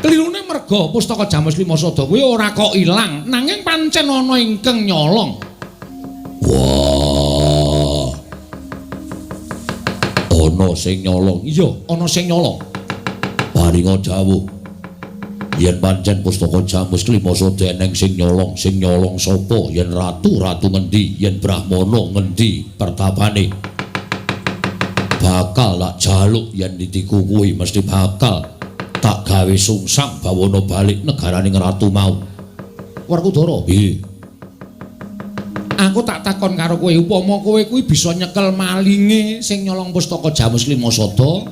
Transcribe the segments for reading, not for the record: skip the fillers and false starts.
Klirune merga pustaka Jamus Limasada kuwi ora kok ilang, nanging pancen ana ingkang nyolong. Wah. Ana sing nyolong. Iya, ana sing nyolong. Paringa dawuh. Yen pancen pustaka Jamus Limasada eneng sing nyolong sapa? Yen ratu ngendi? Yen brahmana ngendi pertapane? Bakal tak jaluk yen ditiku kuwi mesti bakal tak gawe sungsang bawana balik negaraning ratu mau. Werkudara, Piye? aku tak takon karo kowe, upama kowe kuwi bisa nyekel malinge sing nyolong pustaka Jamus Limasada,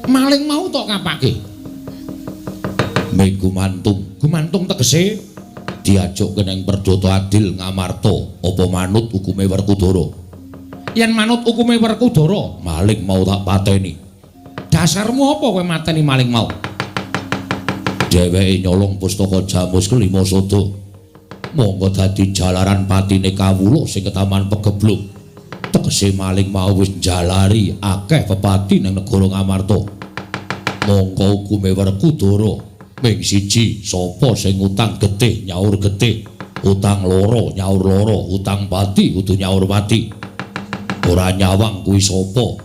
maling mau tok kapake? Ming gumantung tegese diajuk keneng perdata adil ngamarta apa manut hukume Werkudara. yen manut hukume Werkudara, Maling mau tak pateni. dasarmu apa kowe mateni maling mau? Dheweke nyolong pustaka Jamus Limasada. Monggo dadi jalaran patine kawula sing ketaman pegebluk. Tegese maling mau wis njalari akeh pepati ning negara Ngamarta. Monggo hukume Werkudara ming siji, sapa sing utang getih nyaur getih, utang loro nyaur loro, utang pati kudu nyaur pati. Ora nyawang kuwi sapa?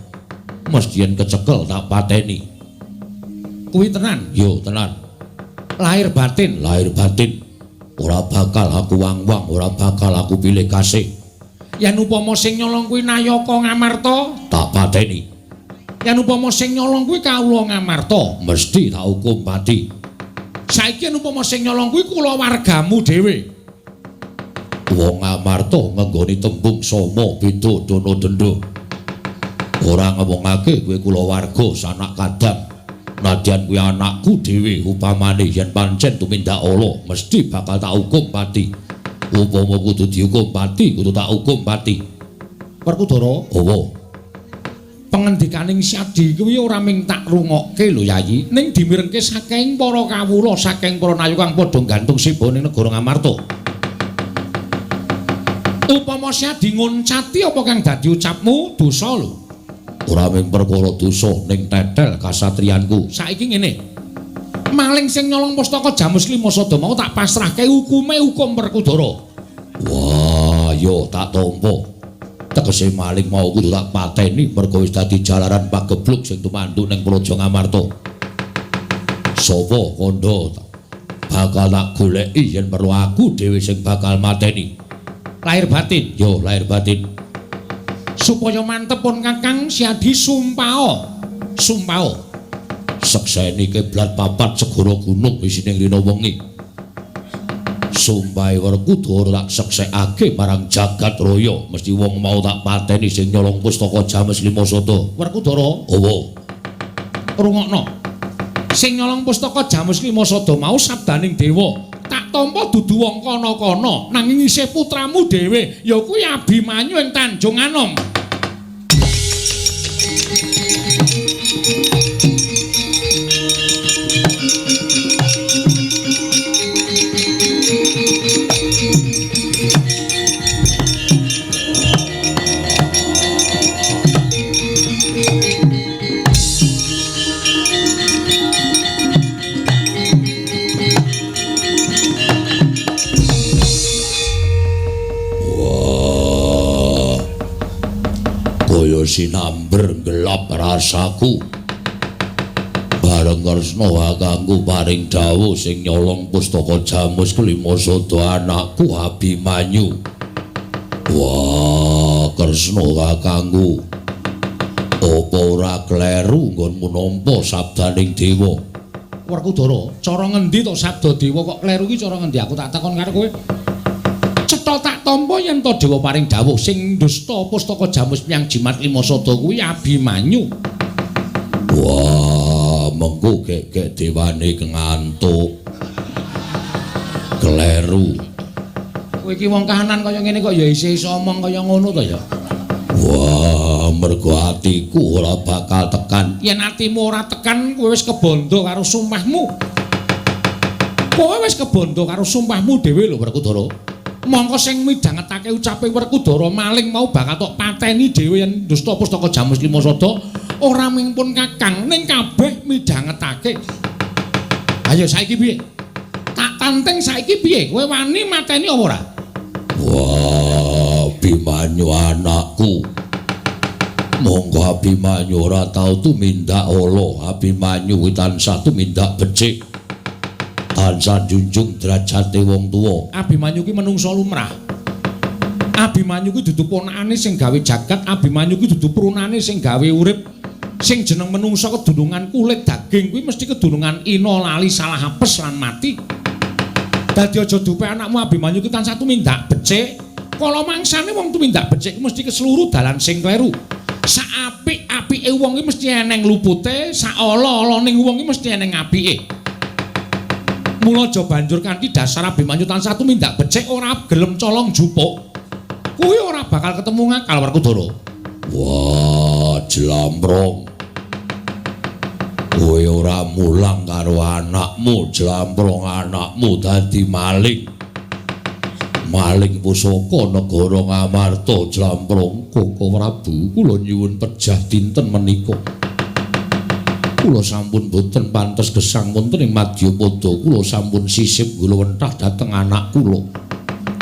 Mesti yen kecekel tak pateni. Kuwi tenan? Yo tenan. Lahir batin. Ora bakal aku wang-wang, ora bakal aku pilih kasih. Yen upama sing nyolong kuwi Nayaka Ngamarta, Tak pateni. yen upama sing nyolong kuwi kawula Ngamarta, Mesti tak hukum mati. saiki yen upama sing nyolong kuwi kulawargamu dhewe. Wong Ngamarta ngenggoni tembung sama beda dana denda. Ora ngomongake kowe kulawarga sanak kadang. Nadyan kuwi anakku dhewe upamane yen pancen tumindak ala mesti bakal tak hukum mati. Upama kudu dihukum mati, kudu tak hukum mati. Werkudara, Apa? pengendikaning Syadi kuwi ora ming tak rungokke lho Yayi, ning dimirengke saking para kawula, saking para nayu kang padha gantung siba ning negara Ngamarta. Upama Syadi ngoncati apa kang dadi ucapmu dosa lho. Ora mung perkara dosa ning tetel kasatriyanku. Saiki ngene. Maling sing nyolong pustaka Jamus Limasada mau tak pasrahke hukume hukum Werkudara. Wah, yo tak tampa. Tegese maling mau kudu tak pateni mergo wis dadi jalaran pagebluk sing tumandu ning Praja Ngamarta. Sapa kandha bakal tak goleki yen perlu aku dhewe sing bakal mateni. Lahir batin. Yo lahir batin. Supaya mantep pun Kakang Syadi sumpao. Sekseni kiblat papat segara gunung isining rina wengi. Sumpahe Werkudara tak seksekake marang jagat raya, mesti wong mau tak pateni sing nyolong pustaka Jamus Limasada. Werkudara, Apa? rungokno. Sing nyolong pustaka Jamus Limasada mau sabdaning dewa. Tak tampa dudu wong kana-kana, nanging isih putramu dhewe, ya kuwi Abimanyu ing Tanjung Anom. Sinamber gelap rasaku bareng Kresna kakangku paring dawuh sing nyolong pustaka Jamus Limasada anakku Abimanyu. Wah, Kresna kakangku, apa ora kleru nggonmu nampa sabdaning dewa? Werkudara, cara ngendi to sabda dewa kok kleru iki cara ngendi? Aku tak takon karo kowe. Cetha tak tampa yen to dewa paring dawuh sing dusta pustaka Jamus Myang Jimat Limasada kuwi Abimanyu. Wah, mengko kek dewane ngantuk. Kleru. Kowe iki wong kahanan kaya ngene kok ya isih iso omong kaya ngono to ya. Wah, mergo atiku ora bakal tekan. Yen atimu ora tekan, kowe wis kebondo karo sumpahmu. Kowe wis kebondo karo sumpahmu dhewe lho Werkudara. Mongko sing midhangetake ucape Werkudara maling mau bakal tok pateni dhewe yen dusta pustaka Jamus Limasada ora ming pun Kakang ning kabeh midhangetake Ayo saiki piye? Tak tanteng saiki piye? Kowe wani mateni apa ora? Wah, Abimanyu anakku. Monggo Abimanyu ora tau tumindak ala. Abimanyu kuwi tansah tumindak becik. Tansah junjung derajate wong tuwa. Abimanyu ki menungsa lumrah. Abimanyu ki dudu ponakane sing gawe jagat, Abimanyu ki dudu prunane sing gawe urip. Sing jeneng menungsa kedunungan kulit daging kuwi mesti kedunungan ina lali salah apes lan mati. Dadi aja dupe anakmu Abimanyu ki tansah tumindak becik. Kala mangsane wong tumindak becik mesti keseluruh dalan sing kleru. Sak apik-apike wong ki mesti eneng lupute, sak ala-alaning wong ki mesti eneng apike. Mula aja banjur kanthi dasar Abimanyu tansah tumindak becik ora gelem colong jupuk. Kuwi ora bakal ketemu ngakal Werkudara. Wah, Jlamprong. Kowe ora mulang karo anakmu, Jlamprong anakmu dadi maling. Maling pusaka negara Ngamarta, Jlamprong. Koko Prabu, kula nyuwun pejah dinten menika. Kula sampun boten pantes gesang wonten ing Madyapada. Kula sampun sisip kula wentah dhateng anak kula.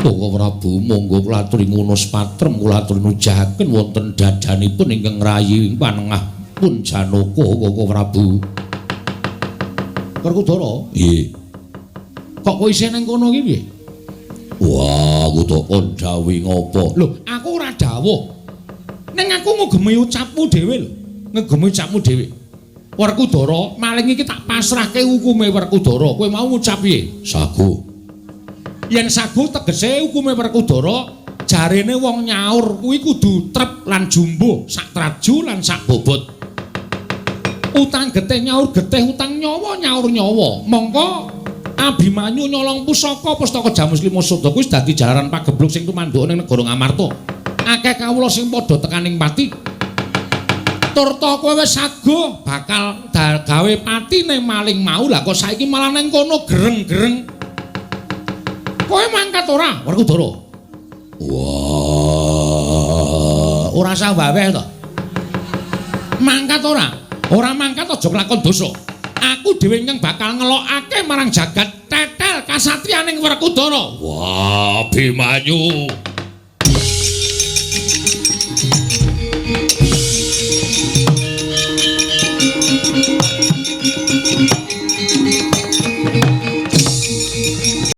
Koko Prabu, monggo kula aturi ngunus patrem, kula aturi nujahaken wonten dadanipun ingkang rayi panengah pun Janaka, Koko Prabu. Werkudara? Nggih. Kok kowe isih nang kono iki piye? Wah, aku tak kon dawuh ngopo? Lho, aku ora dawuh. Ning aku ngugemi ucapmu dhewe lho. Ngugemi ucapmu dhewe. Werkudara, maling iki tak pasrahke hukume Werkudara. Kowe mau ngucap piye? Sagu. Yen sagu tegese hukume Werkudara, jarene wong nyaur kuwi kudu trep lan jumbo, sak traju lan sak bobot. Utang getih nyaur getih, utang nyawa nyaur nyawa. Mongko Abimanyu nyolong pusaka Jamus Lima Sada kuwi dadi jalaran pagebluk sing tumanduk ning negara Ngamarta. Akeh kawula sing padha tekaning pati. Turta kowe wis saguh bakal gawe patine maling mau. Lah kok saiki malah ning kono gereng-gereng. Kowe mangkat ora, Werkudara? Wah, ora usah waweh to. Mangkat ora? Ora mangkat aja nglakon dosa. Aku dhewe ingkang bakal ngelokake marang jagat tetel kasatriyaning Werkudara. wah, Abimanyu.